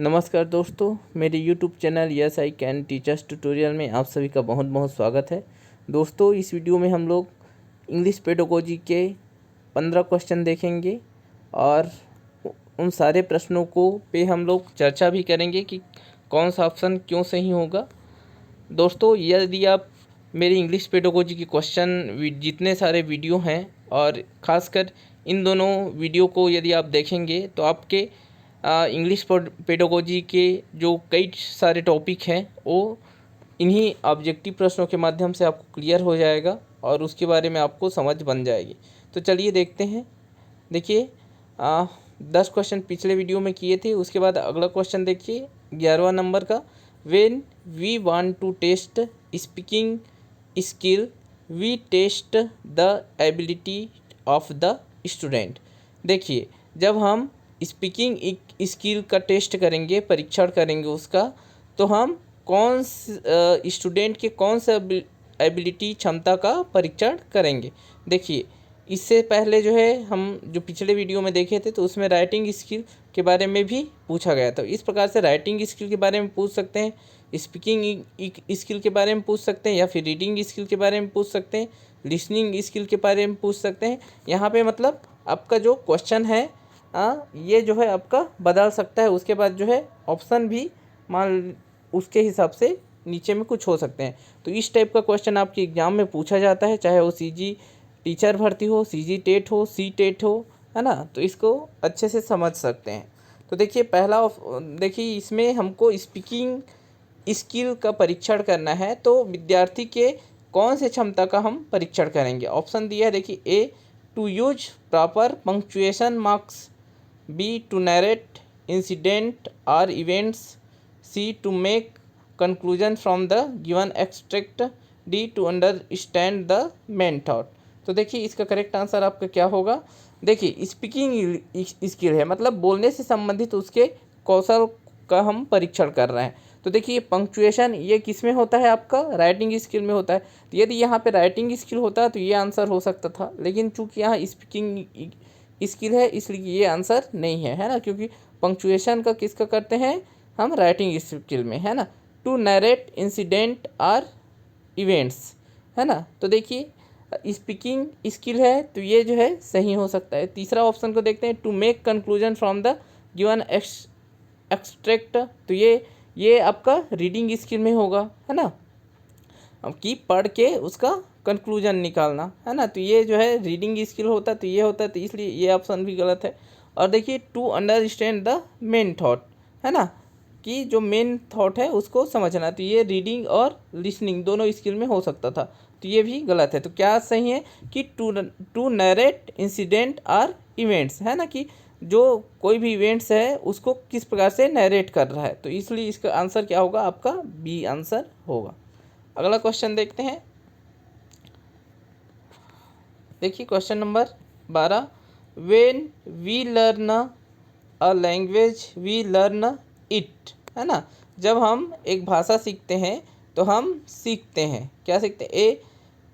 नमस्कार दोस्तों, मेरे YouTube channel yes I can teachers tutorial में आप सभी का बहुत बहुत स्वागत है। दोस्तों, इस वीडियो में हम लोग इंग्लिश पेडागोजी के 15 क्वेश्चन देखेंगे और उन सारे प्रश्नों को पे हम लोग चर्चा भी करेंगे कि कौन सा ऑप्शन क्यों सही होगा। दोस्तों, यदि आप मेरी इंग्लिश पेडागोजी के क्वेश्चन जितने सारे वीडियो हैं और ख़ासकर इन दोनों वीडियो को यदि आप देखेंगे तो आपके इंग्लिश पेडागोजी के जो कई सारे टॉपिक हैं वो इन्हीं ऑब्जेक्टिव प्रश्नों के माध्यम से आपको क्लियर हो जाएगा और उसके बारे में आपको समझ बन जाएगी। तो चलिए देखते हैं। देखिए, 10 क्वेश्चन पिछले वीडियो में किए थे, उसके बाद अगला क्वेश्चन देखिए 11वां नंबर का। When we want to test speaking skill we test the ability of the student. देखिए, जब हम स्पीकिंग स्किल का टेस्ट करेंगे, परीक्षण करेंगे उसका, तो हम कौन स्टूडेंट के कौन सा एबिलिटी क्षमता का परीक्षण करेंगे। देखिए, इससे पहले जो है हम जो पिछले वीडियो में देखे थे तो उसमें राइटिंग स्किल के बारे में भी पूछा गया था। इस प्रकार से राइटिंग स्किल के बारे में पूछ सकते हैं, स्पीकिंग स्किल के बारे में पूछ सकते हैं, या फिर रीडिंग स्किल के बारे में पूछ सकते हैं, लिसनिंग स्किल के बारे में पूछ सकते हैं। यहाँ पे मतलब आपका जो क्वेश्चन है ये जो है आपका बदल सकता है। उसके बाद जो है ऑप्शन भी मान उसके हिसाब से नीचे में कुछ हो सकते हैं। तो इस टाइप का क्वेश्चन आपके एग्ज़ाम में पूछा जाता है, चाहे वो सीजी टीचर भर्ती हो, सीजी टेट हो, सी टेट हो, है ना। तो इसको अच्छे से समझ सकते हैं। तो देखिए, पहला देखिए इसमें हमको स्पीकिंग स्किल का परीक्षण करना है, तो विद्यार्थी के कौन से क्षमता का हम परीक्षण करेंगे। ऑप्शन दिया है, देखिए, A to use proper punctuation marks, B to narrate incident or events, C to make conclusion from the given extract, D to understand the main thought। तो देखिए, इसका करेक्ट आंसर आपका क्या होगा। देखिए, स्पीकिंग स्किल है मतलब बोलने से संबंधित उसके कौशल का हम परीक्षण कर रहे हैं। तो देखिए, पंक्चुएशन ये किस में होता है, आपका राइटिंग स्किल में होता है। तो यदि यहाँ पे राइटिंग स्किल होता तो ये आंसर हो सकता था, लेकिन चूंकि यहाँ स्पीकिंग स्किल है इसलिए ये आंसर नहीं है, है ना। क्योंकि पंक्चुएशन का किसका करते हैं हम, राइटिंग स्किल में, है ना। To narrate incident or events, है ना। तो देखिए, स्पीकिंग स्किल है तो ये जो है सही हो सकता है। तीसरा ऑप्शन को देखते हैं, to make conclusion from the given extract. तो ये आपका रीडिंग स्किल में होगा, है ना, कि पढ़ के उसका कंक्लूजन निकालना, है ना। तो ये जो है रीडिंग स्किल होता है, तो ये होता है, तो इसलिए ये ऑप्शन भी गलत है। और देखिए, to understand the main thought, है ना, कि जो मेन थॉट है उसको समझना, तो ये रीडिंग और लिसनिंग दोनों स्किल में हो सकता था, तो ये भी गलत है। तो क्या सही है कि to narrate incident or events, है ना, कि जो कोई भी इवेंट्स है उसको किस प्रकार से नरेट कर रहा है। तो इसलिए इसका आंसर क्या होगा, आपका बी आंसर होगा। अगला क्वेश्चन देखते हैं। देखिए, question number 12। When we learn a language we learn it, है ना। जब हम एक भाषा सीखते हैं तो हम सीखते हैं, क्या सीखते हैं। A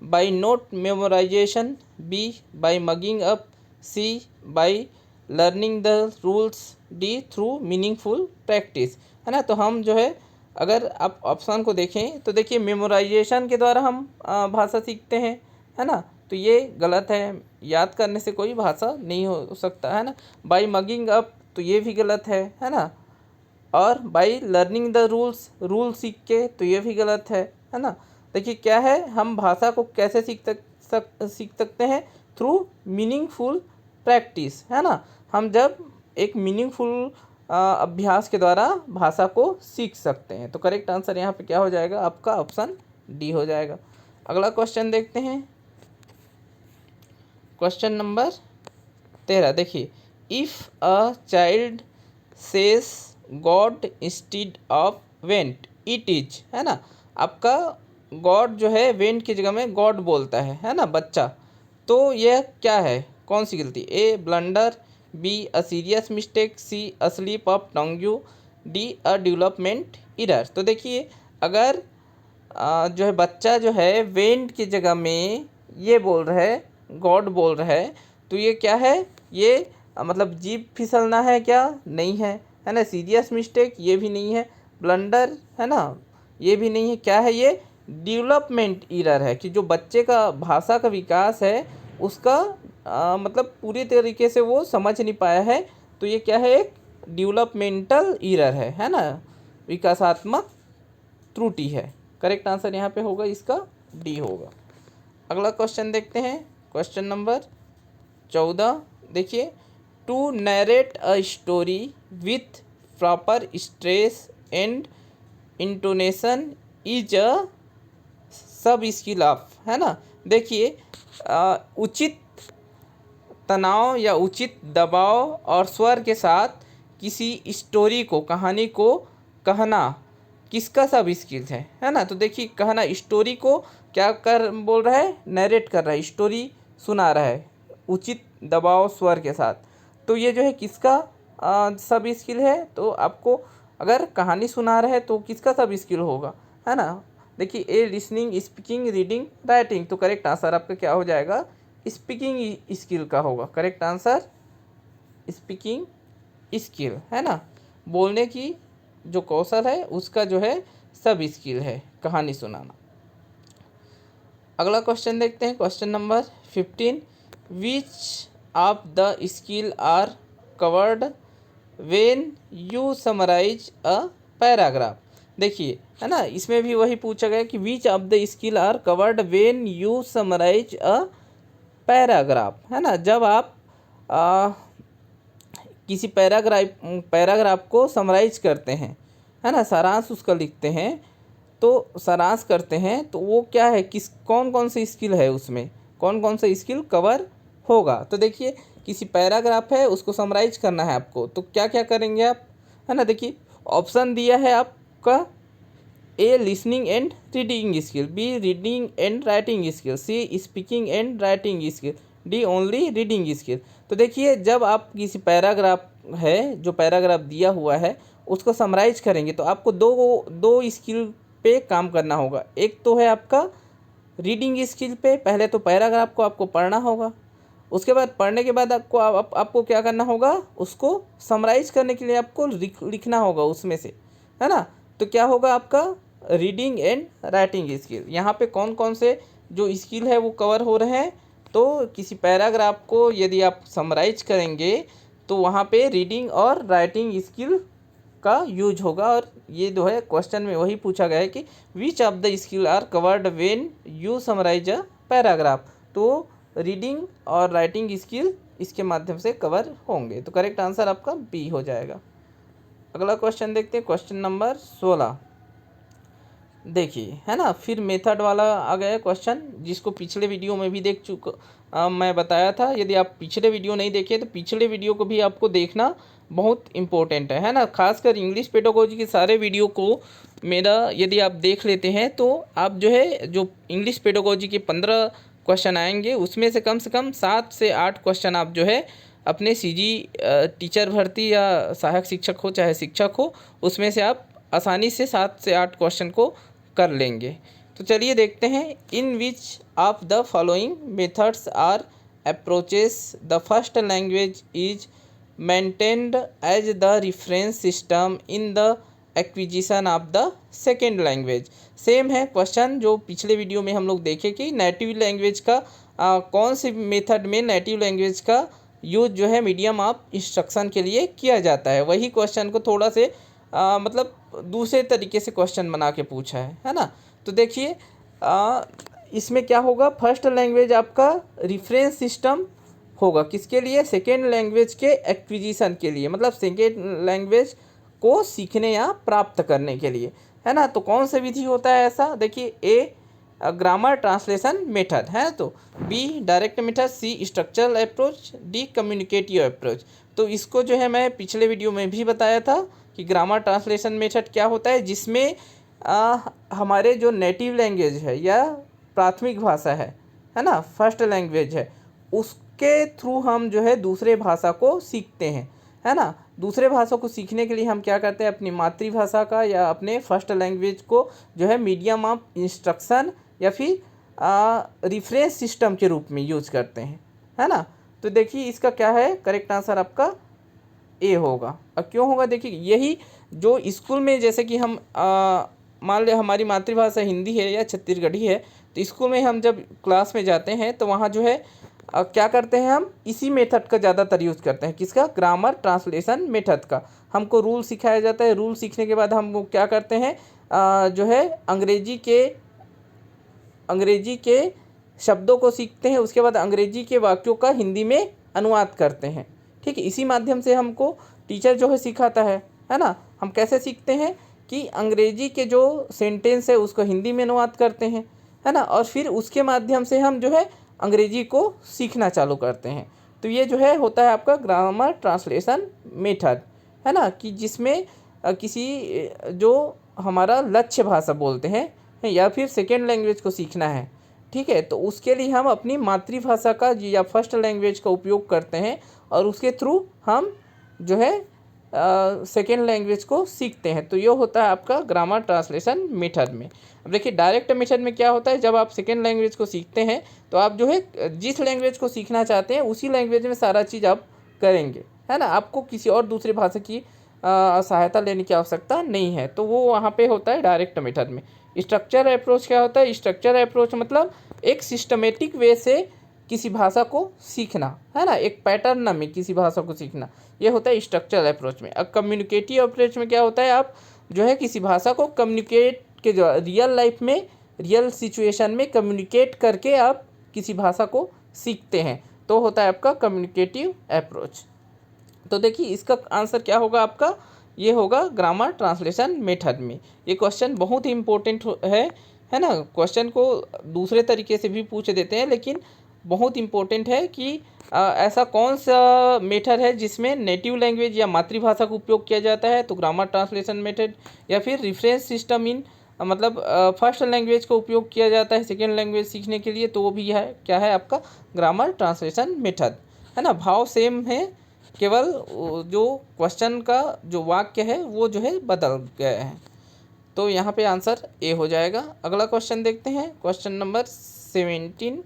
by rote memorization, B by mugging up, C by learning the rules, D through meaningful practice, है ना। तो हम जो है, अगर आप ऑप्शन को देखें तो देखिए, मेमोराइजेशन के द्वारा हम भाषा सीखते हैं, है ना। तो ये गलत है, याद करने से कोई भाषा नहीं हो सकता, है ना। बाय मगिंग अप, तो ये भी गलत है ना। और बाय लर्निंग द रूल सीख के, तो ये भी गलत है ना। देखिए, क्या है, हम भाषा को कैसे सीख सकते हैं, थ्रू मीनिंगफुल प्रैक्टिस, है ना। हम जब एक मीनिंगफुल अभ्यास के द्वारा भाषा को सीख सकते हैं। तो करेक्ट आंसर यहाँ पे क्या हो जाएगा, आपका ऑप्शन डी हो जाएगा। अगला क्वेश्चन देखते हैं, क्वेश्चन नंबर 13। देखिए, if a child says God instead of went it is, है ना। आपका गॉड जो है वेंट की जगह में गॉड बोलता है ना, बच्चा। तो यह क्या है, कौन सी गलती। A blunder, B a serious mistake, C a slip of tongue you, D a development error. तो देखिए, अगर जो है बच्चा जो है वेंट की जगह में ये बोल रहा है, गॉड बोल रहा है, तो ये क्या है, ये मतलब जीभ फिसलना है क्या, नहीं है, है ना, सीरियस मिस्टेक ये भी नहीं है, ब्लंडर है ना ये भी नहीं है, क्या है ये, डेवलपमेंट एरर है कि जो बच्चे का भाषा का विकास है उसका मतलब पूरी तरीके से वो समझ नहीं पाया है, तो ये क्या है, एक डेवलपमेंटल एरर है ना, विकासात्मक त्रुटि है। करेक्ट आंसर यहाँ पे होगा इसका डी होगा। अगला क्वेश्चन देखते हैं, क्वेश्चन नंबर 14। देखिए, to narrate a story with proper stress and intonation is a sub skill of, है ना। देखिए, उचित तनाव या उचित दबाव और स्वर के साथ किसी स्टोरी को, कहानी को कहना किसका सब स्किल है ना। तो देखिए, कहना, स्टोरी को क्या कर बोल रहा है, नरेट कर रहा है, स्टोरी सुना रहा है उचित दबाव स्वर के साथ, तो ये जो है किसका सब स्किल है। तो आपको अगर कहानी सुना रहा है तो किसका सब स्किल होगा, है ना। देखिए, ए लिसनिंग, स्पीकिंग, रीडिंग, राइटिंग, तो करेक्ट आंसर आपका क्या हो जाएगा, स्पीकिंग स्किल का होगा। करेक्ट आंसर स्पीकिंग स्किल, है ना, बोलने की जो कौशल है उसका जो है सब स्किल है कहानी सुनाना। अगला क्वेश्चन देखते हैं, question number 15। Which of the skill are covered when you summarise a paragraph. देखिए, है ना, इसमें भी वही पूछा गया कि which of the skill are covered when you summarise a paragraph, है ना। जब आप किसी पैराग्राफ को समराइज करते हैं, है ना, सारांश उसका लिखते हैं, तो सारांश करते हैं, तो वो क्या है, किस कौन कौन सी स्किल है उसमें, कौन कौन सा स्किल कवर होगा। तो देखिए, किसी पैराग्राफ है उसको समराइज करना है आपको, तो क्या क्या करेंगे आप, है ना। देखिए, ऑप्शन दिया है आपका, A listening and reading skill, B reading and writing skill, C speaking and writing skill, D only reading skill. तो देखिए, जब आप किसी पैराग्राफ है, जो पैराग्राफ दिया हुआ है उसको समराइज करेंगे तो आपको दो स्किल पे काम करना होगा। एक तो है आपका रीडिंग स्किल पे, पहले तो पैराग्राफ को आपको पढ़ना होगा, उसके बाद पढ़ने के बाद आपको क्या करना होगा, उसको समराइज करने के लिए आपको लिखना होगा उसमें से, है ना। तो क्या होगा आपका रीडिंग एंड राइटिंग स्किल। यहाँ पे कौन कौन से जो स्किल है वो कवर हो रहे हैं, तो किसी पैराग्राफ को यदि आप समराइज करेंगे तो वहाँ पे रीडिंग और राइटिंग स्किल का यूज होगा। और ये जो है क्वेश्चन में वही पूछा गया है कि which of the skill are covered when you summarise a paragraph, तो रीडिंग और राइटिंग स्किल इसके माध्यम से कवर होंगे। तो करेक्ट आंसर आपका बी हो जाएगा। अगला क्वेश्चन देखते हैं, क्वेश्चन नंबर 16। देखिए, है ना, फिर मेथड वाला आ गया क्वेश्चन, जिसको पिछले वीडियो में भी देख चुका मैं बताया था। यदि आप पिछले वीडियो नहीं देखे तो पिछले वीडियो को भी आपको देखना बहुत इम्पोर्टेंट है ना। खासकर इंग्लिश पेडागोजी के सारे वीडियो को मेरा यदि आप देख लेते हैं तो आप जो है, जो इंग्लिश पेडागोजी के 15 क्वेश्चन आएंगे उसमें से कम 7 से 8 क्वेश्चन आप जो है अपने सीजी टीचर भर्ती या सहायक शिक्षक हो चाहे शिक्षक हो, उसमें से आप आसानी से 7 से 8 क्वेश्चन को कर लेंगे। तो चलिए देखते हैं, in which of the following methods or approaches the first language is maintained as the reference system in the acquisition of the second language. Same है क्वेश्चन जो पिछले वीडियो में हम लोग देखे कि नेटिव लैंग्वेज का कौन सी मेथड में नेटिव लैंग्वेज का यूज जो है मीडियम ऑफ इंस्ट्रक्शन के लिए किया जाता है। वही क्वेश्चन को थोड़ा से मतलब दूसरे तरीके से क्वेश्चन बना के पूछा है ना। तो देखिए, इसमें क्या होगा, फर्स्ट लैंग्वेज आपका रेफरेंस सिस्टम होगा किसके लिए, सेकेंड लैंग्वेज के एक्विजिशन के लिए, मतलब सेकेंड लैंग्वेज को सीखने या प्राप्त करने के लिए, है ना। तो कौन सा विधि होता है ऐसा, देखिए, ए ग्रामर ट्रांसलेशन मेथड है, तो B direct method, C structural approach, D communicative approach. तो इसको जो है मैं पिछले वीडियो में भी बताया था कि ग्रामर ट्रांसलेशन मेथड क्या होता है, जिसमें हमारे जो नेटिव लैंग्वेज है या प्राथमिक भाषा है ना, फर्स्ट लैंग्वेज है, उसके थ्रू हम जो है दूसरे भाषा को सीखते हैं, है ना। दूसरे भाषा को सीखने के लिए हम क्या करते हैं, अपनी मातृभाषा का या अपने फर्स्ट लैंग्वेज को जो है मीडियम ऑफ इंस्ट्रक्शन या फिर रेफरेंस सिस्टम के रूप में यूज करते हैं, है ना। तो देखिए, इसका क्या है, करेक्ट आंसर आपका ए होगा। और क्यों होगा, देखिए यही जो स्कूल में जैसे कि हम मान लें हमारी मातृभाषा हिंदी है या छत्तीसगढ़ी है, तो स्कूल में हम जब क्लास में जाते हैं तो वहाँ जो है क्या करते हैं, हम इसी मेथड का ज़्यादातर यूज़ करते हैं। किसका? ग्रामर ट्रांसलेशन मेथड का। हमको रूल सिखाया जाता है, रूल सीखने के बाद हम क्या करते हैं, जो है अंग्रेजी के शब्दों को सीखते हैं, उसके बाद अंग्रेजी के वाक्यों का हिंदी में अनुवाद करते हैं। ठीक है, इसी माध्यम से हमको टीचर जो है सिखाता है ना। हम कैसे सीखते हैं कि अंग्रेजी के जो सेंटेंस है उसको हिंदी में अनुवाद करते हैं, है ना, और फिर उसके माध्यम से हम जो है अंग्रेजी को सीखना चालू करते हैं। तो ये जो है होता है आपका ग्रामर ट्रांसलेशन मेथड, है ना, कि जिसमें किसी जो हमारा लक्ष्य भाषा बोलते हैं या फिर सेकेंड लैंग्वेज को सीखना है, ठीक है, तो उसके लिए हम अपनी मातृभाषा का या फर्स्ट लैंग्वेज का उपयोग करते हैं और उसके थ्रू हम जो है सेकेंड लैंग्वेज को सीखते हैं। तो ये होता है आपका ग्रामर ट्रांसलेशन मेथड में। अब देखिए डायरेक्ट मेथड में क्या होता है, जब आप सेकेंड लैंग्वेज को सीखते हैं तो आप जो है जिस लैंग्वेज को सीखना चाहते हैं उसी लैंग्वेज में सारा चीज़ आप करेंगे, है ना। आपको किसी और दूसरी भाषा की सहायता लेने की आवश्यकता नहीं है। तो वो वहाँ पे होता है डायरेक्ट मेथड में। स्ट्रक्चर अप्रोच क्या होता है? स्ट्रक्चर अप्रोच मतलब एक सिस्टमेटिक वे से किसी भाषा को सीखना, है ना, एक पैटर्न में किसी भाषा को सीखना, ये होता है स्ट्रक्चर अप्रोच में। अब कम्युनिकेटिव अप्रोच में क्या होता है, आप जो है किसी भाषा को कम्युनिकेट के जो रियल लाइफ में रियल सिचुएशन में कम्युनिकेट करके आप किसी भाषा को सीखते हैं, तो होता है आपका कम्युनिकेटिव अप्रोच। तो देखिए इसका आंसर क्या होगा आपका, ये होगा ग्रामर ट्रांसलेशन मेथड में। ये क्वेश्चन बहुत ही इम्पोर्टेंट है ना। क्वेश्चन को दूसरे तरीके से भी पूछ देते हैं, लेकिन बहुत इम्पोर्टेंट है कि ऐसा कौन सा मेथड है जिसमें नेटिव लैंग्वेज या मातृभाषा का उपयोग किया जाता है, तो ग्रामर ट्रांसलेशन मेथड। या फिर रेफरेंस सिस्टम इन मतलब फर्स्ट लैंग्वेज का उपयोग किया जाता है सेकेंड लैंग्वेज सीखने के लिए, तो वो भी है क्या है आपका ग्रामर ट्रांसलेशन मेथड, है ना। भाव सेम है, केवल जो क्वेश्चन का जो वाक्य है वो जो है बदल गए हैं। तो यहाँ पे आंसर ए हो जाएगा। अगला क्वेश्चन देखते हैं, क्वेश्चन नंबर 17,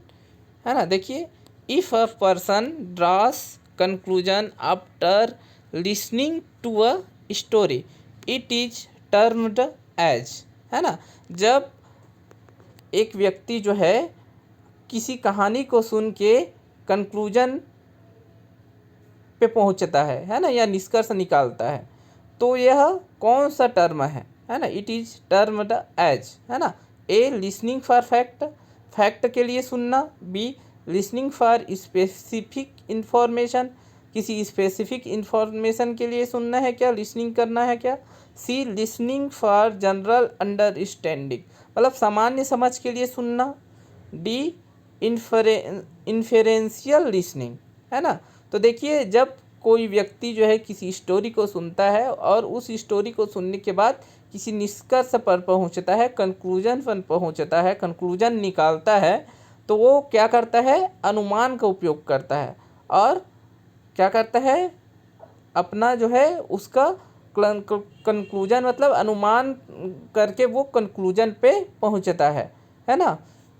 है ना। देखिए, if a person draws conclusion after listening to a story it is termed as, है ना। जब एक व्यक्ति जो है किसी कहानी को सुन के कंक्लूजन पे पहुंचता है ना, या निष्कर्ष निकालता है, तो यह कौन सा टर्म है ना। इट इज टर्म्ड एज, है ना। ए लिसनिंग फॉर फैक्ट, फैक्ट के लिए सुनना। Be listening for specific information, किसी स्पेसिफिक इंफॉर्मेशन के लिए सुनना है क्या, लिसनिंग करना है क्या। सी लिसनिंग फॉर जनरल अंडरस्टैंडिंग, मतलब सामान्य समझ के लिए सुनना। डी इन्फेरेंशियल लिसनिंग, है ना। तो देखिए जब कोई व्यक्ति जो है किसी स्टोरी को सुनता है और उस स्टोरी को सुनने के बाद किसी निष्कर्ष पर पहुंचता है, कंक्लूजन पर पहुंचता है, कंक्लूजन निकालता है, तो वो क्या करता है, अनुमान का उपयोग करता है। और क्या करता है, अपना जो है उसका कंक्लूजन मतलब अनुमान करके वो कंक्लूजन पे पहुंचता है ना,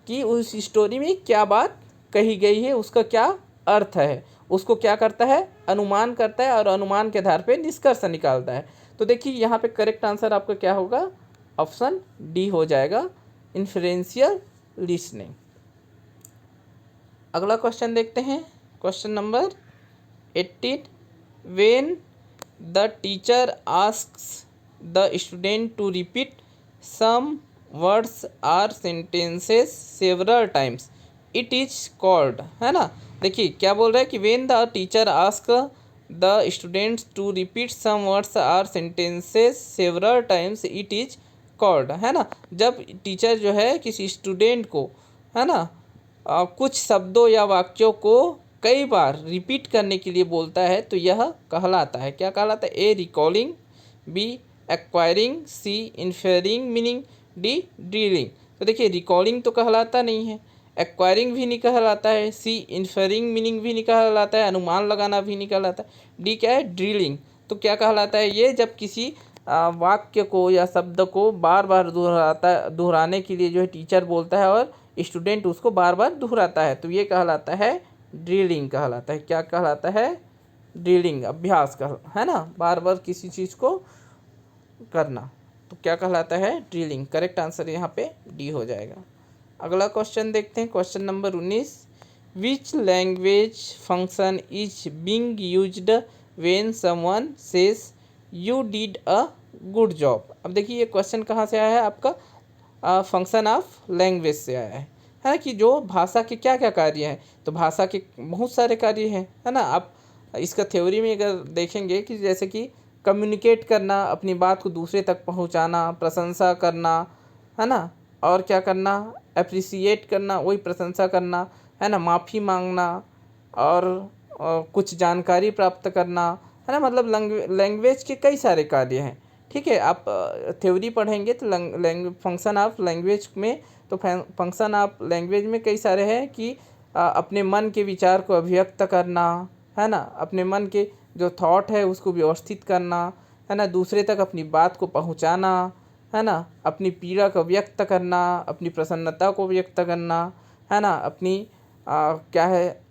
कि उस स्टोरी में क्या बात कही गई है, उसका क्या अर्थ है, उसको क्या करता है, अनुमान करता है और अनुमान के आधार पे निष्कर्ष निकालता है। तो देखिए यहाँ पे करेक्ट आंसर आपका क्या होगा, ऑप्शन डी हो जाएगा, इन्फरेंशियल लिसनिंग। अगला क्वेश्चन देखते हैं, question number 18, when the teacher asks the student to repeat some words or sentences several times it is called, है ना। देखिए क्या बोल रहा है कि when the teacher ask the students to repeat some words or sentences several times it is called, है ना। जब टीचर जो है किसी स्टूडेंट को, है ना, कुछ शब्दों या वाक्यों को कई बार रिपीट करने के लिए बोलता है, तो यह कहलाता है, क्या कहलाता है, ए रिकॉलिंग, बी एक्वायरिंग, सी इन्फेरिंग मीनिंग, डी ड्रिलिंग। तो देखिए रिकॉलिंग तो कहलाता नहीं है, एक्वायरिंग भी नहीं कहलाता है, सी इन्फेरिंग मीनिंग भी नहीं कहलाता है, अनुमान लगाना भी नहीं कहलाता है, डी क्या है, ड्रिलिंग। तो क्या कहलाता है ये, जब किसी वाक्य को या शब्द को बार बार दोहराने के लिए जो है टीचर बोलता है और स्टूडेंट उसको बार बार दोहराता है, तो ये कहलाता है ड्रिलिंग कहलाता है। क्या कहलाता है, ड्रिलिंग, अभ्यास का, है ना, बार बार किसी चीज़ को करना, तो क्या कहलाता है, ड्रिलिंग। करेक्ट आंसर यहाँ पे डी हो जाएगा। अगला क्वेश्चन देखते हैं, question number 19, which language function is being used when someone says you did a good job. अब देखिए ये क्वेश्चन कहाँ से आया है, आपका फंक्शन ऑफ लैंग्वेज से आया है ना, कि जो भाषा के क्या क्या कार्य हैं, तो भाषा के बहुत सारे कार्य हैं, है ना। आप इसका थ्योरी में अगर देखेंगे कि जैसे कि कम्युनिकेट करना, अपनी बात को दूसरे तक पहुंचाना, प्रशंसा करना, है ना, और क्या करना, अप्रिसिएट करना, वही प्रशंसा करना, है ना, माफ़ी मांगना, और कुछ जानकारी प्राप्त करना, है ना, मतलब लैंग्वेज के कई सारे कार्य हैं। ठीक है, आप थ्योरी पढ़ेंगे तो फंक्शन ऑफ लैंग्वेज में, तो फंक्शन ऑफ लैंग्वेज में कई सारे हैं कि अपने मन के विचार को अभिव्यक्त करना, है ना, अपने मन के जो थॉट है उसको व्यवस्थित करना, है ना, दूसरे तक अपनी बात को पहुंचाना, है ना, अपनी पीड़ा को व्यक्त करना, अपनी प्रसन्नता को व्यक्त करना, है ना, अपनी क्या है,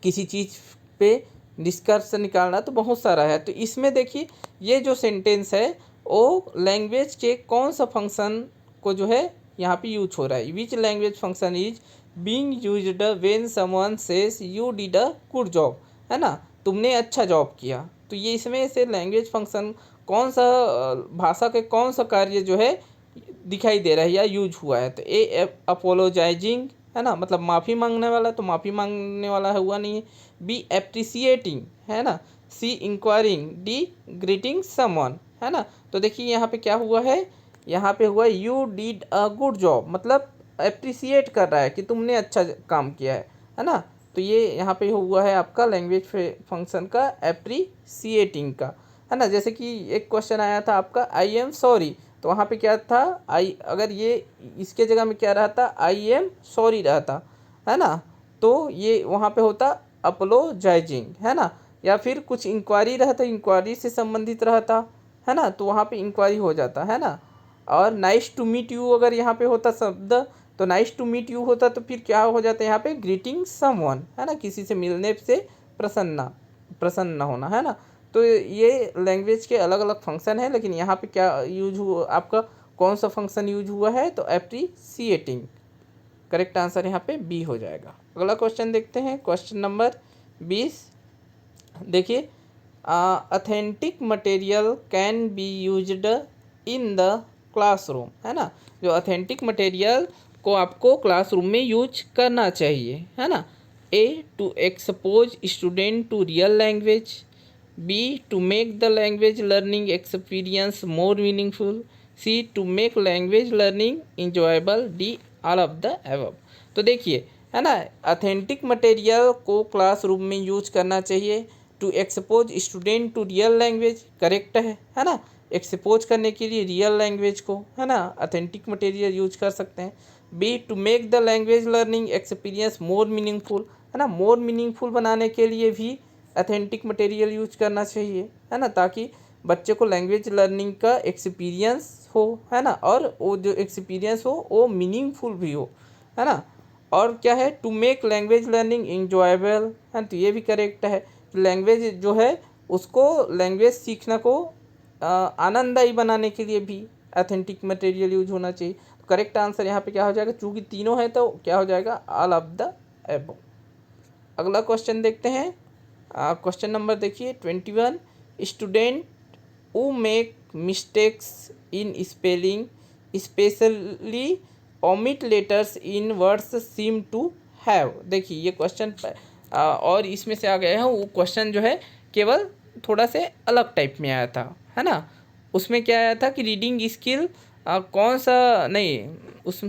किसी चीज़ पे निष्कर्ष निकालना, तो बहुत सारा है। तो इसमें देखिए ये जो सेंटेंस है वो लैंग्वेज के कौन सा फंक्शन को जो है यहाँ पे यूज हो रहा है, which language function is being used when someone says you did a good job, है ना, तुमने अच्छा जॉब किया। तो ये इसमें से लैंग्वेज फंक्शन कौन सा भाषा के कौन सा कार्य जो है दिखाई दे रहा है या यूज हुआ है, तो ए अपोलोजाइजिंग, है ना, मतलब माफ़ी मांगने वाला, तो माफ़ी मांगने वाला है हुआ नहीं है। बी एप्रिसिएटिंग, है ना, सी इंक्वायरिंग, डी ग्रीटिंग समवन, है ना। तो देखिए यहाँ पे क्या हुआ है, यहाँ पे हुआ you did a good job, मतलब एप्रिसिएट कर रहा है कि तुमने अच्छा काम किया है ना। तो ये यहाँ पे हुआ है आपका लैंग्वेज फंक्शन का एप्रिसिएटिंग का, है ना। जैसे कि एक क्वेश्चन आया था आपका आई एम सॉरी, तो वहाँ पे क्या था, अगर ये इसके जगह में क्या रहा था, आई एम सॉरी रहा था, है ना, तो ये वहाँ पे होता अपोलोजाइजिंग, है ना। या फिर कुछ इंक्वायरी रहा था, इंक्वायरी से संबंधित रहा था, है ना, तो वहाँ पे इंक्वायरी हो जाता है ना। और नाइस टू मीट यू अगर यहाँ पे होता शब्द, तो नाइस टू मीट यू होता, तो फिर क्या हो जाता है यहाँ पे, ग्रीटिंग समवन, है ना, किसी से मिलने से प्रसन्न होना, है ना। तो ये लैंग्वेज के अलग अलग फंक्शन है, लेकिन यहाँ पे क्या यूज हुआ, आपका कौन सा फंक्शन यूज हुआ है, तो एप्रिसिएटिंग। करेक्ट आंसर यहाँ पे बी हो जाएगा। अगला क्वेश्चन देखते हैं, क्वेश्चन नंबर 20। देखिए, authentic material can be used in the classroom, है ना। जो ऑथेंटिक मटेरियल को आपको क्लासरूम में यूज करना चाहिए, है ना। A to expose student to real language, B to make the language learning experience more meaningful, C to make language learning enjoyable, D all of the above. तो देखिए, है ना, ऑथेंटिक मटेरियल को क्लासरूम में यूज करना चाहिए, to expose student to real language, correct है ना, एक्सपोज करने के लिए रियल लैंग्वेज को, है ना, ऑथेंटिक मटेरियल यूज कर सकते हैं। B to make the language learning experience more meaningful, है ना, मोर मीनिंगफुल बनाने के लिए भी ऑथेंटिक मटेरियल यूज करना चाहिए, है ना, ताकि बच्चे को लैंग्वेज लर्निंग का एक्सपीरियंस हो, है ना, और वो जो एक्सपीरियंस हो वो मीनिंगफुल भी हो, है ना। और क्या है, to make language learning enjoyable, है, तो ये भी करेक्ट है। लैंग्वेज जो है उसको, लैंग्वेज सीखना को आनंददायी बनाने के लिए भी ऑथेंटिक मटेरियल यूज होना चाहिए। तो करेक्ट आंसर यहाँ पे क्या हो जाएगा, चूँकि तीनों है तो क्या हो जाएगा, ऑल ऑफ द अबव। अगला क्वेश्चन देखते हैं, क्वेश्चन नंबर देखिए 21, student who make mistakes in spelling especially omit letters in words seem to have. देखिए ये क्वेश्चन और इसमें से आ गया है, वो क्वेश्चन जो है केवल थोड़ा से अलग टाइप में आया था, है ना। उसमें क्या आया था कि रीडिंग स्किल कौन सा, नहीं, उस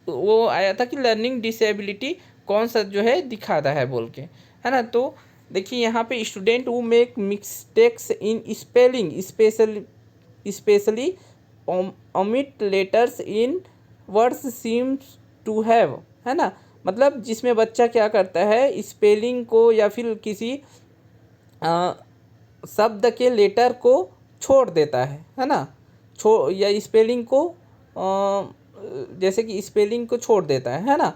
वो आया था कि लर्निंग डिसेबिलिटी कौन सा जो है दिखाता है बोल के, है ना। तो देखिए यहाँ पे student who make mistakes in spelling especially omit letters in words seems to have, है ना, मतलब जिसमें बच्चा क्या करता है, स्पेलिंग को या फिर किसी शब्द के लेटर को छोड़ देता है ना, या स्पेलिंग को जैसे कि स्पेलिंग को छोड़ देता है ना,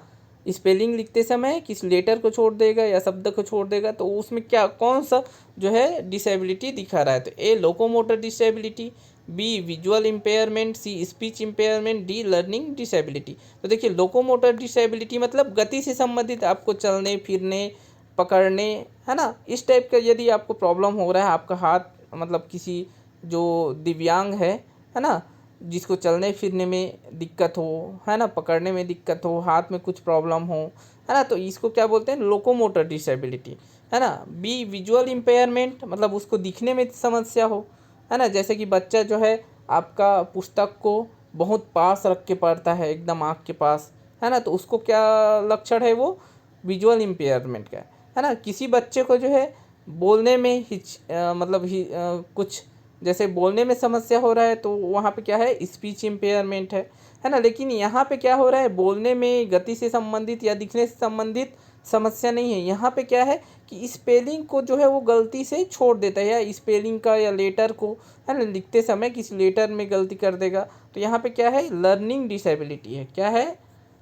स्पेलिंग लिखते समय किस लेटर को छोड़ देगा या शब्द को छोड़ देगा, तो उसमें क्या कौन सा जो है डिसेबिलिटी दिखा रहा है। तो A locomotor disability, B visual impairment, C speech impairment, D learning disability. तो देखिए लोकोमोटर डिसेबिलिटी मतलब गति से संबंधित, आपको चलने फिरने पकड़ने, है ना, इस टाइप का यदि आपको प्रॉब्लम हो रहा है, आपका हाथ मतलब किसी जो दिव्यांग है ना, जिसको चलने फिरने में दिक्कत हो, है ना, पकड़ने में दिक्कत हो, हाथ में कुछ प्रॉब्लम हो, है ना, तो इसको क्या बोलते हैं, लोकोमोटर डिसेबिलिटी, है ना। बी विजुअल इम्पेयरमेंट मतलब उसको दिखने में समस्या हो, है ना, जैसे कि बच्चा जो है आपका पुस्तक को बहुत पास रख के पढ़ता है, एकदम आँख के पास, है ना, तो उसको क्या लक्षण है, वो विजुअल इम्पेयरमेंट का है ना। किसी बच्चे को जो है बोलने में कुछ जैसे बोलने में समस्या हो रहा है, तो वहाँ पे क्या है, स्पीच इम्पेयरमेंट है ना। लेकिन यहाँ पे क्या हो रहा है, बोलने में गति से संबंधित या दिखने से संबंधित समस्या नहीं है। यहाँ पे क्या है कि स्पेलिंग को जो है वो गलती से छोड़ देता है, या स्पेलिंग का या लेटर को, है ना, लिखते समय किसी लेटर में गलती कर देगा, तो यहाँ पे क्या है, लर्निंग डिसेबिलिटी है। क्या है,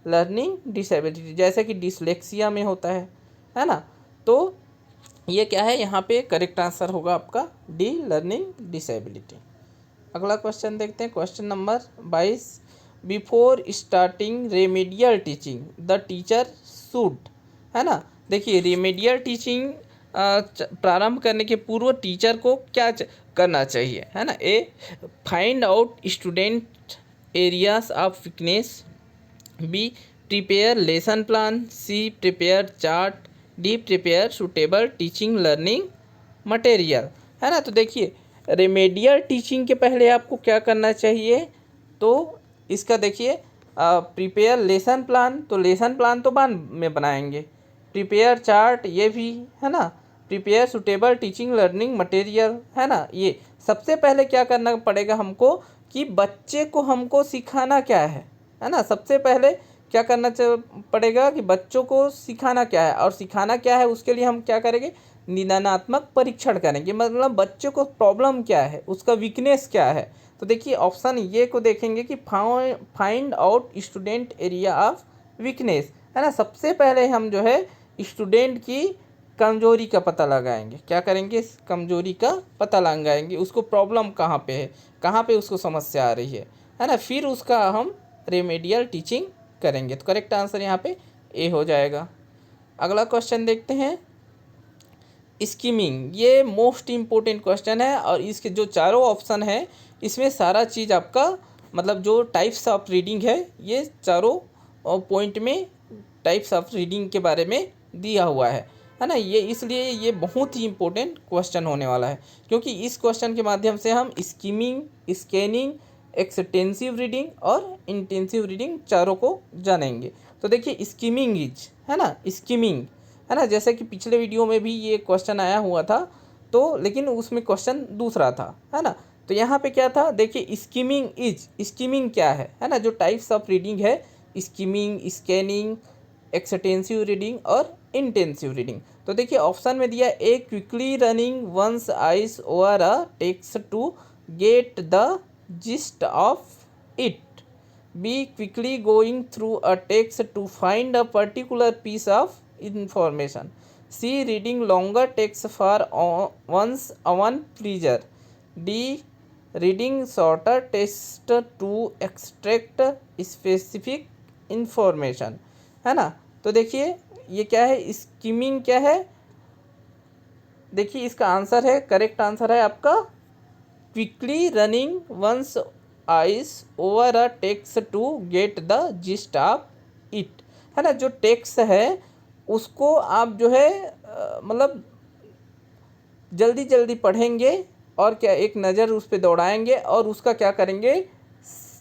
लर्निंग डिसेबिलिटी, जैसे कि डिसलेक्सिया में होता है ना। तो ये क्या है, यहाँ पे करेक्ट आंसर होगा आपका डी लर्निंग डिसेबिलिटी। अगला क्वेश्चन देखते हैं, question number 22। Before starting remedial teaching the teacher should, है ना। देखिए रेमेडियल टीचिंग प्रारंभ करने के पूर्व टीचर को क्या करना चाहिए, है ना। A find out student areas of weakness, B prepare lesson plan, C prepare chart, D prepare suitable teaching learning material, है ना। तो देखिए रेमेडियल टीचिंग के पहले आपको क्या करना चाहिए, तो इसका देखिए प्रिपेयर लेसन प्लान, तो लेसन प्लान तो बाद में बनाएंगे, प्रिपेयर चार्ट ये भी, है ना, prepare suitable teaching learning material, है ना। ये सबसे पहले क्या करना पड़ेगा हमको कि बच्चे को हमको सिखाना क्या है ना। सबसे पहले क्या करना पड़ेगा कि बच्चों को सिखाना क्या है, और सिखाना क्या है उसके लिए हम क्या करेंगे, निदानात्मक परीक्षण करेंगे, मतलब बच्चों को प्रॉब्लम क्या है, उसका वीकनेस क्या है। तो देखिए ऑप्शन ये को देखेंगे कि find out student area of weakness, है ना। सबसे पहले हम जो है स्टूडेंट की कमजोरी का पता लगाएंगे, क्या करेंगे, कमजोरी का पता लगाएंगे, उसको प्रॉब्लम कहाँ पे है, कहाँ पे उसको समस्या आ रही है ना, फिर उसका हम रेमेडियल टीचिंग करेंगे। तो करेक्ट आंसर यहाँ पे ए हो जाएगा। अगला क्वेश्चन देखते हैं, स्कीमिंग, ये मोस्ट इम्पोर्टेंट क्वेश्चन है, और इसके जो चारों ऑप्शन है इसमें सारा चीज़ आपका मतलब जो टाइप्स ऑफ रीडिंग है, ये चारों पॉइंट में टाइप्स ऑफ रीडिंग के बारे में दिया हुआ है ना। ये इसलिए ये बहुत ही इम्पोर्टेंट क्वेश्चन होने वाला है, क्योंकि इस क्वेश्चन के माध्यम से हम स्कीमिंग, स्कैनिंग, एक्सटेंसिव रीडिंग और इंटेंसिव रीडिंग चारों को जानेंगे। तो देखिए स्कीमिंग इज, है ना, स्कीमिंग, है ना, जैसे कि पिछले वीडियो में भी ये क्वेश्चन आया हुआ था, तो लेकिन उसमें क्वेश्चन दूसरा था, है ना। तो यहाँ पे क्या था, देखिए स्कीमिंग इज, स्कीमिंग क्या है ना, जो टाइप्स ऑफ रीडिंग है, स्कीमिंग, स्कैनिंग, एक्सटेंसिव रीडिंग और इंटेंसिव रीडिंग। तो देखिए ऑप्शन में दिया A quickly running one's eyes over a text to get the gist of it, b quickly going through a text to find a particular piece of information, c reading longer text for one's own pleasure, d reading shorter text to extract specific information, है ना। तो देखिए ये क्या है, skimming क्या है, देखिए इसका आंसर है, करेक्ट आंसर है आपका quickly running one's eyes over a text to get the gist of it, है ना। जो टेक्स्ट है उसको आप जो है मतलब जल्दी जल्दी पढ़ेंगे, और क्या एक नज़र उस पर दौड़ाएंगे, और उसका क्या करेंगे,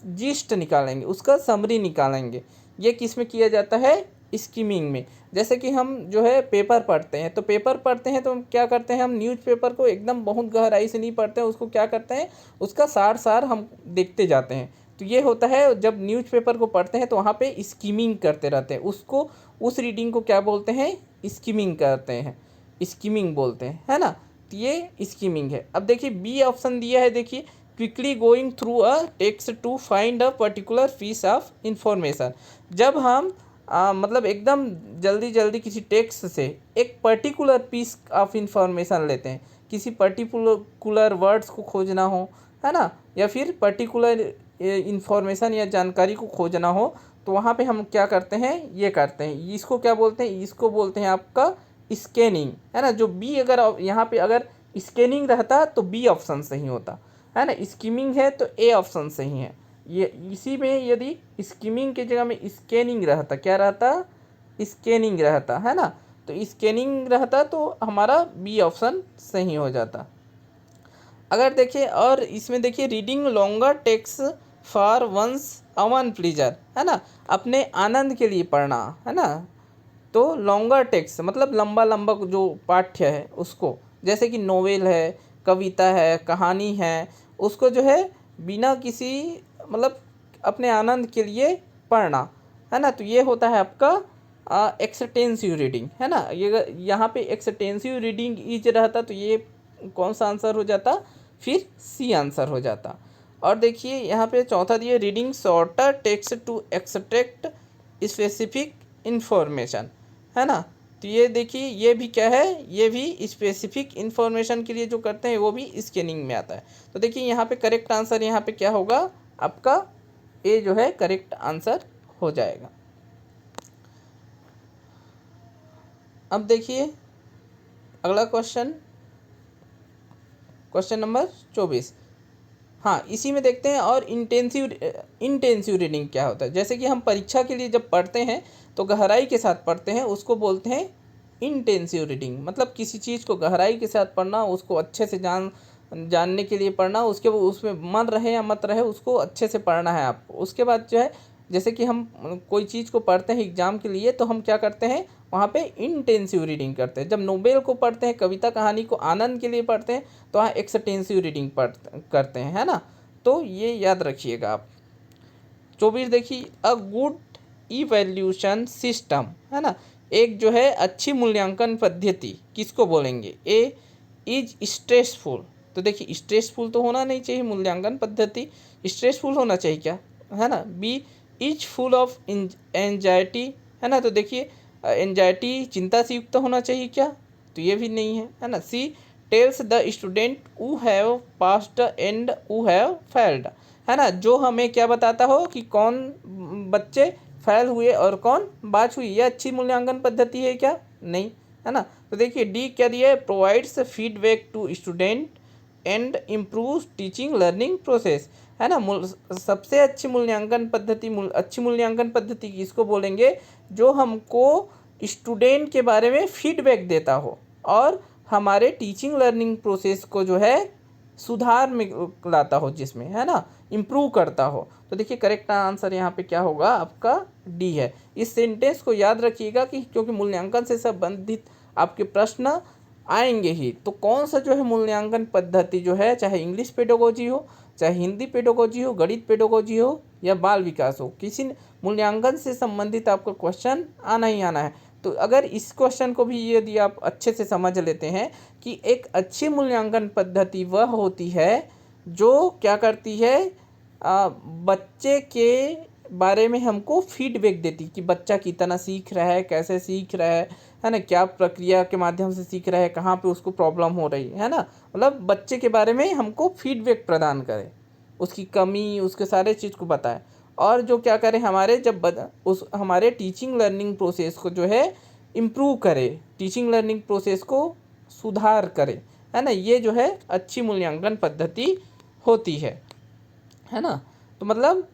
जिस्ट निकालेंगे, उसका समरी निकालेंगे। ये किस में किया जाता है, स्कीमिंग में। जैसे कि हम जो है पेपर पढ़ते हैं, तो पेपर पढ़ते हैं तो हम क्या करते हैं, हम न्यूज़पेपर को एकदम बहुत गहराई से नहीं पढ़ते हैं, उसको क्या करते हैं, उसका सार हम देखते जाते हैं। तो ये होता है, जब न्यूज़पेपर को पढ़ते हैं तो वहाँ पे स्कीमिंग करते रहते हैं, उसको उस रीडिंग को क्या बोलते हैं, स्कीमिंग करते हैं, स्कीमिंग बोलते हैं, है ना। तो ये स्कीमिंग है। अब देखिए बी ऑप्शन दिया है, देखिए quickly going through a text to find a particular piece of information. जब हम मतलब एकदम जल्दी जल्दी किसी टेक्स्ट से एक पर्टिकुलर पीस ऑफ इंफॉर्मेशन लेते हैं, किसी पर्टिकुलर वर्ड्स को खोजना हो, है ना, या फिर पर्टिकुलर इंफॉर्मेशन या जानकारी को खोजना हो, तो वहाँ पे हम क्या करते हैं, ये करते हैं। इसको क्या बोलते हैं, इसको बोलते हैं आपका स्कैनिंग, है ना। जो बी अगर यहाँ पे अगर स्कैनिंग रहता तो बी ऑप्शन सही होता, है ना। स्कीमिंग है तो ए ऑप्शन सही है। ये इसी में यदि स्कीमिंग की जगह में स्कैनिंग रहता, क्या रहता, स्कैनिंग रहता, है ना, तो स्कैनिंग रहता तो हमारा बी ऑप्शन सही हो जाता। अगर देखिए और इसमें देखिए reading longer text for one's own pleasure, है ना, अपने आनंद के लिए पढ़ना, है ना। तो लॉन्गर टेक्स्ट मतलब लंबा लंबा जो पाठ्य है उसको, जैसे कि नोवेल है, कविता है, कहानी है, उसको जो है बिना किसी मतलब अपने आनंद के लिए पढ़ना, है ना। तो ये होता है आपका एक्सटेंसिव रीडिंग, है ना। ये यहाँ पे एक्सटेंसिव रीडिंग इज रहता तो ये कौन सा आंसर हो जाता, फिर सी आंसर हो जाता। और देखिए यहाँ पे चौथा दिए reading shorter text to extract specific information, है ना। तो ये देखिए ये भी क्या है, ये भी स्पेसिफिक इंफॉर्मेशन के लिए जो करते हैं वो भी स्कैनिंग में आता है। तो देखिए यहाँ पे करेक्ट आंसर यहाँ पे क्या होगा आपका, ए जो है करेक्ट आंसर हो जाएगा। अब देखिए अगला क्वेश्चन, क्वेश्चन नंबर 24। हाँ, इसी में देखते हैं और इंटेंसिव रीडिंग क्या होता है। जैसे कि हम परीक्षा के लिए जब पढ़ते हैं तो गहराई के साथ पढ़ते हैं, उसको बोलते हैं इंटेंसिव रीडिंग। मतलब किसी चीज़ को गहराई के साथ पढ़ना, उसको अच्छे से जानने के लिए पढ़ना, उसके उसमें मन रहे या मत रहे उसको अच्छे से पढ़ना है आपको। उसके बाद जो है जैसे कि हम कोई चीज़ को पढ़ते हैं एग्ज़ाम के लिए तो हम क्या करते हैं वहाँ पे इंटेंसिव रीडिंग करते हैं। जब नोवेल को पढ़ते हैं, कविता कहानी को आनंद के लिए पढ़ते हैं तो वहाँ एक्सटेंसिव रीडिंग करते हैं, है ना। तो ये याद रखिएगा आप। 24 देखिए अ गुड इवैल्यूएशन सिस्टम, है ना, एक जो है अच्छी मूल्यांकन पद्धति किसको बोलेंगे। ए इज स्ट्रेसफुल, तो देखिए स्ट्रेसफुल तो होना नहीं चाहिए, मूल्यांकन पद्धति स्ट्रेसफुल होना चाहिए क्या, है ना। B is full of anxiety, है ना, तो देखिए एंजाइटी चिंता से युक्त होना चाहिए क्या, तो ये भी नहीं है ना। C tells the student who have passed and who have failed, है ना, जो हमें क्या बताता हो कि कौन बच्चे फेल हुए और कौन बाच हुई। ये अच्छी मूल्यांकन पद्धति है क्या, नहीं, है ना। तो देखिए डी क्या दिया है, provides feedback to student and improve teaching learning process, है ना। सबसे अच्छी मूल्यांकन पद्धति, अच्छी मूल्यांकन पद्धति किसको बोलेंगे, जो हमको स्टूडेंट के बारे में फीडबैक देता हो और हमारे टीचिंग लर्निंग प्रोसेस को जो है सुधार में लाता हो, जिसमें, है ना, इम्प्रूव करता हो। तो देखिए करेक्ट आंसर यहाँ पे क्या होगा आपका, डी है। इस सेंटेंस को याद रखिएगा कि क्योंकि मूल्यांकन से संबंधित आपके प्रश्न आएंगे ही। तो कौन सा जो है मूल्यांकन पद्धति जो है, चाहे इंग्लिश पेडागोजी हो, चाहे हिंदी पेडागोजी हो, गणित पेडागोजी हो या बाल विकास हो, किसी मूल्यांकन से संबंधित आपको क्वेश्चन आना ही आना है। तो अगर इस क्वेश्चन को भी यदि आप अच्छे से समझ लेते हैं कि एक अच्छी मूल्यांकन पद्धति वह होती है जो क्या करती है, बच्चे के बारे में हमको फीडबैक देती कि बच्चा कितना सीख रहा है, कैसे सीख रहा है ना, क्या प्रक्रिया के माध्यम से सीख रहा है, कहाँ पे उसको प्रॉब्लम हो रही है ना। मतलब बच्चे के बारे में हमको फीडबैक प्रदान करे, उसकी कमी, उसके सारे चीज़ को बताए, और जो क्या करें हमारे उस हमारे टीचिंग लर्निंग प्रोसेस को जो है इम्प्रूव करे, टीचिंग लर्निंग प्रोसेस को सुधार करे, है ना। ये जो है अच्छी मूल्यांकन पद्धति होती है ना। तो मतलब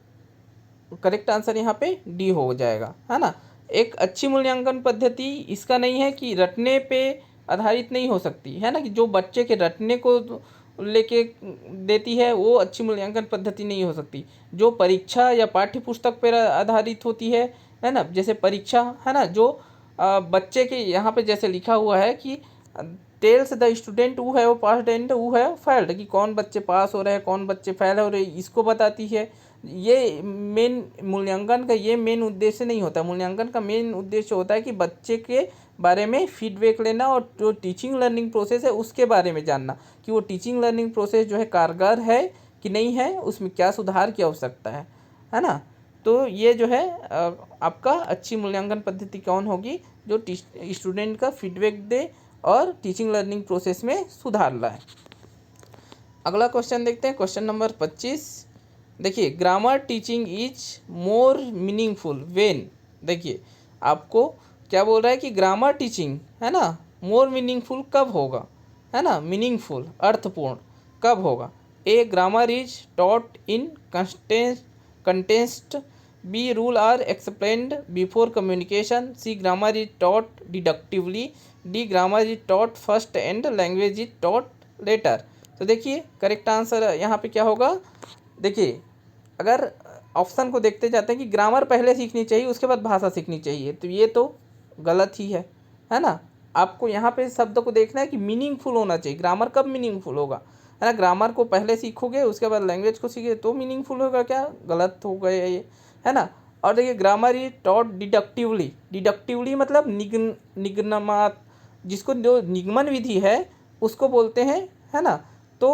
करेक्ट आंसर यहाँ पे डी हो जाएगा, है ना। एक अच्छी मूल्यांकन पद्धति इसका नहीं है कि रटने पे आधारित नहीं हो सकती, है ना, कि जो बच्चे के रटने को लेके देती है वो अच्छी मूल्यांकन पद्धति नहीं हो सकती। जो परीक्षा या पाठ्य पुस्तक पर आधारित होती है ना, जैसे परीक्षा, है ना, जो बच्चे के यहाँ पे जैसे लिखा हुआ है कि tales the student who have passed and who have failed, कि कौन बच्चे पास हो रहे हैं, कौन बच्चे फेल हो रहे हैं, इसको बताती है। ये मेन मूल्यांकन का ये मेन उद्देश्य नहीं होता। मूल्यांकन का मेन उद्देश्य होता है कि बच्चे के बारे में फीडबैक लेना और जो टीचिंग लर्निंग प्रोसेस है उसके बारे में जानना कि वो टीचिंग लर्निंग प्रोसेस जो है कारगर है कि नहीं है, उसमें क्या सुधार की आवश्यकता है ना। तो ये जो है आपका अच्छी मूल्यांकन पद्धति कौन होगी, जो स्टूडेंट का फीडबैक दे और टीचिंग लर्निंग प्रोसेस में सुधार लाए। अगला क्वेश्चन देखते हैं, क्वेश्चन नंबर 25। देखिए, grammar teaching is more meaningful when. देखिए आपको क्या बोल रहा है कि ग्रामर टीचिंग है ना मोर मीनिंगफुल कब होगा, है ना, मीनिंगफुल अर्थपूर्ण कब होगा। A, grammar is taught in context. B, rule are explained before communication. C, grammar is taught deductively. D, grammar is taught first and language is taught later. तो देखिए करेक्ट आंसर यहाँ पे क्या होगा। देखिए अगर ऑप्शन को देखते जाते हैं कि ग्रामर पहले सीखनी चाहिए उसके बाद भाषा सीखनी चाहिए, तो ये तो गलत ही है ना। आपको यहाँ पे शब्द को देखना है कि मीनिंगफुल होना चाहिए। ग्रामर कब मीनिंगफुल होगा, है ना। ग्रामर को पहले सीखोगे उसके बाद लैंग्वेज को सीखे तो मीनिंगफुल होगा, क्या गलत हो गया ये, है ना। और देखिए ग्रामर इज टॉट डिडक्टिवली। डिडक्टिवली मतलब निगमनात्मक, जिसको जो निगमन विधि है उसको बोलते हैं, है ना। तो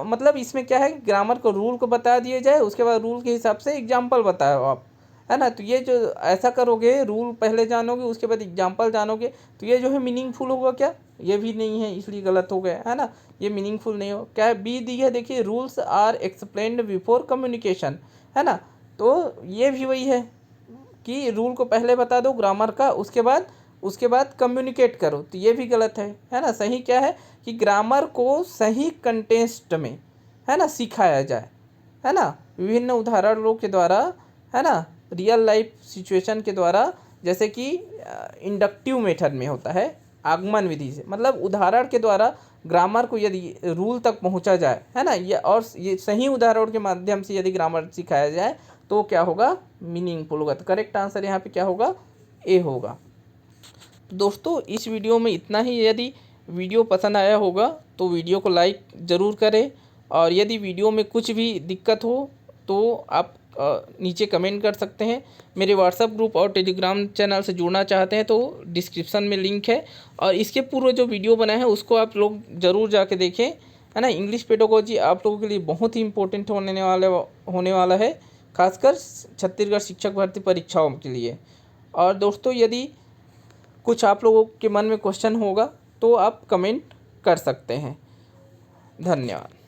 मतलब इसमें क्या है, ग्रामर को रूल को बता दिए जाए, उसके बाद रूल के हिसाब से एग्जाम्पल बताओ आप, है ना। तो ये जो ऐसा करोगे, रूल पहले जानोगे उसके बाद एग्जाम्पल जानोगे, तो ये जो है मीनिंगफुल होगा क्या, ये भी नहीं है, इसलिए गलत हो गया, है ना। ये मीनिंगफुल नहीं हो, क्या है, बी दी है। देखिए rules are explained before communication, है ना। तो ये भी वही है कि रूल को पहले बता दो ग्रामर का, उसके बाद कम्युनिकेट करो, तो ये भी गलत है ना। सही क्या है कि ग्रामर को सही कंटेक्स्ट में, है ना, सिखाया जाए, है ना, विभिन्न उदाहरणों के द्वारा, है ना, रियल लाइफ सिचुएशन के द्वारा, जैसे कि इंडक्टिव मेथड में होता है, आगमन विधि से, मतलब उदाहरण के द्वारा ग्रामर को यदि रूल तक पहुंचा जाए, है ना, ये सही उदाहरण के माध्यम से यदि ग्रामर सिखाया जाए तो क्या होगा, मीनिंगफुल होगा। तो करेक्ट आंसर यहाँ पे क्या होगा, ए होगा। दोस्तों इस वीडियो में इतना ही। यदि वीडियो पसंद आया होगा तो वीडियो को लाइक ज़रूर करें, और यदि वीडियो में कुछ भी दिक्कत हो तो आप नीचे कमेंट कर सकते हैं। मेरे व्हाट्सएप ग्रुप और टेलीग्राम चैनल से जुड़ना चाहते हैं तो डिस्क्रिप्शन में लिंक है, और इसके पूर्व जो वीडियो बनाए हैं उसको आप लोग ज़रूर जाके देखें, है ना। इंग्लिश पेडागोजी आप लोगों के लिए बहुत ही इम्पोर्टेंट होने वाला है, खासकर छत्तीसगढ़ शिक्षक भर्ती परीक्षाओं के लिए। और दोस्तों यदि कुछ आप लोगों के मन में क्वेश्चन होगा तो आप कमेंट कर सकते हैं। धन्यवाद।